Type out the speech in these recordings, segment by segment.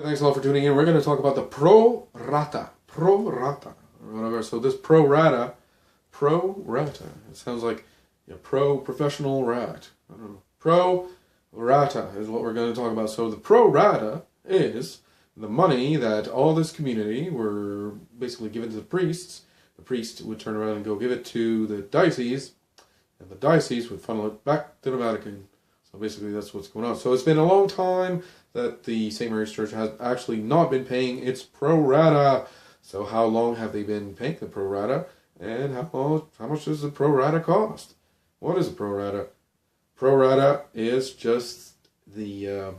Thanks a lot for tuning in. We're going to talk about the prorata. Prorata. Or whatever. So this prorata. It sounds like a pro-professional rat. I don't know. Prorata is what we're going to talk about. So the prorata is the money that all this community were basically given to the priests. The priest would turn around and go give it to the diocese, and the diocese would funnel it back to the Vatican. So basically that's what's going on. So it's been a long time that the St. Mary's Church has actually not been paying its prorata. So how long have they been paying the prorata? And how much does the prorata cost? What is a prorata? Prorata is just the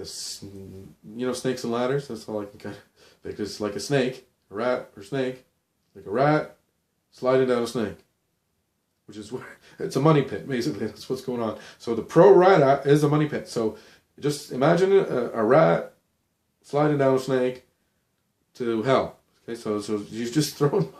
snakes and ladders. That's all I can kind of think. It's like a snake, a rat or snake, like a rat sliding down a snake, which is where it's a money pit. Basically, that's what's going on. So the prorata is a money pit. So just imagine a rat sliding down a snake to hell. Okay, so you're just throwing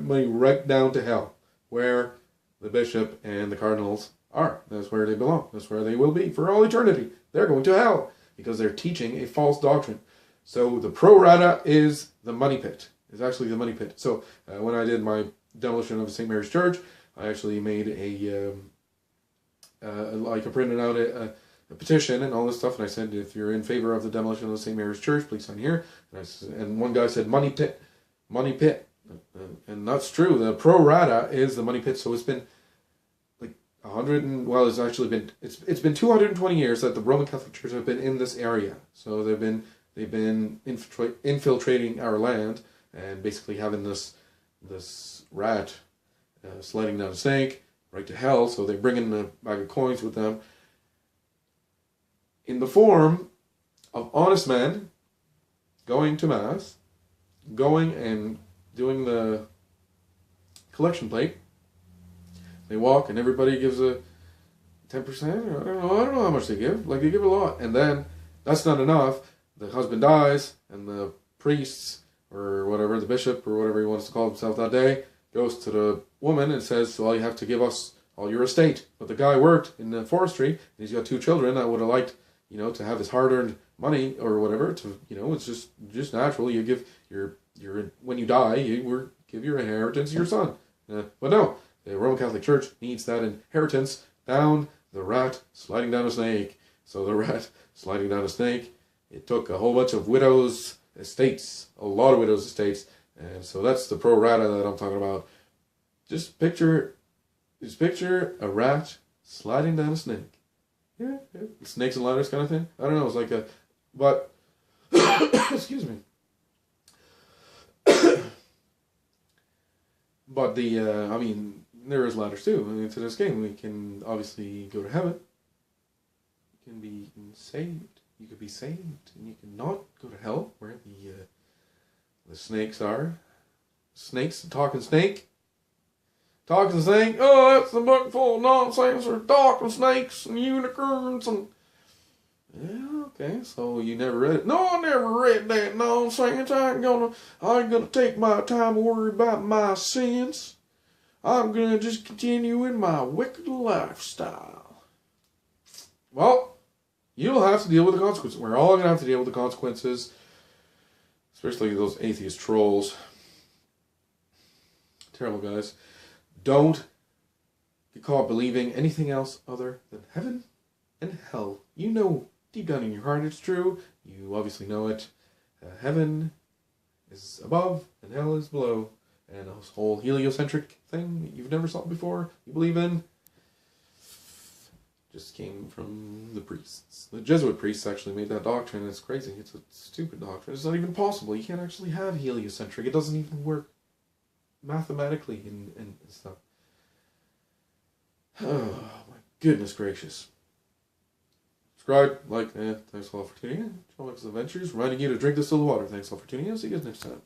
money right down to hell, where the bishop and the cardinals are. That's where they belong. That's where they will be for all eternity. They're going to hell because they're teaching a false doctrine. So the prorata is the money pit. It's actually the money pit. So when I did my demolition of St. Mary's Church, I actually made I printed out a petition and all this stuff, and I said, if you're in favor of the demolition of St. Mary's Church, please sign here. And one guy said, money pit. And that's true. The prorata is the money pit. So it's been like it's been 220 years that the Roman Catholic Church have been in this area. So they've been infiltrating our land and basically having this rat sliding down a snake right to hell. So they bring in a bag of coins with them in the form of honest men going to mass, going and doing the collection plate. They walk and everybody gives a 10%. I don't know how much they give. Like, they give a lot. And then that's not enough. The husband dies and the priests or whatever, the bishop or whatever he wants to call himself that day, goes to the woman and says, well, you have to give us all your estate. But the guy worked in the forestry and he's got 2 children that would have liked, to have his hard-earned money or whatever. To it's just natural. You give your when you die, you give your inheritance to your son. But no, the Roman Catholic Church needs that inheritance down the rat sliding down a snake. So the rat sliding down a snake, it took a whole bunch of widows' estates, a lot of widows' estates, and so that's the prorata that I'm talking about. Just picture a rat sliding down a snake. Yeah. Snakes and ladders kind of thing. I don't know. It's like but excuse me. But there is ladders too. To this game, we can obviously go to heaven. You can be saved. You could be saved, and you can not go to hell, where the snakes are. Snakes, talking snake. Talking snake. Oh, that's the book full of nonsense. Or talking snakes and unicorns and. Yeah, okay. So you never read it? No, I never read that nonsense. I ain't gonna take my time to worry about my sins. I'm gonna just continue in my wicked lifestyle. Well, you'll have to deal with the consequences. We're all gonna have to deal with the consequences, especially those atheist trolls. Terrible guys. Don't get caught believing anything else other than heaven and hell. Deep down in your heart it's true. You obviously know it. Heaven is above and hell is below. And this whole heliocentric thing that you've never saw before, you believe in, just came from the priests. The Jesuit priests actually made that doctrine. It's crazy. It's a stupid doctrine. It's not even possible. You can't actually have heliocentric. It doesn't even work mathematically and stuff. Oh, my goodness gracious. Subscribe, like, thanks a lot for tuning in. John Michael's Adventures, reminding you to drink distilled water. Thanks a lot for tuning in. See you guys next time.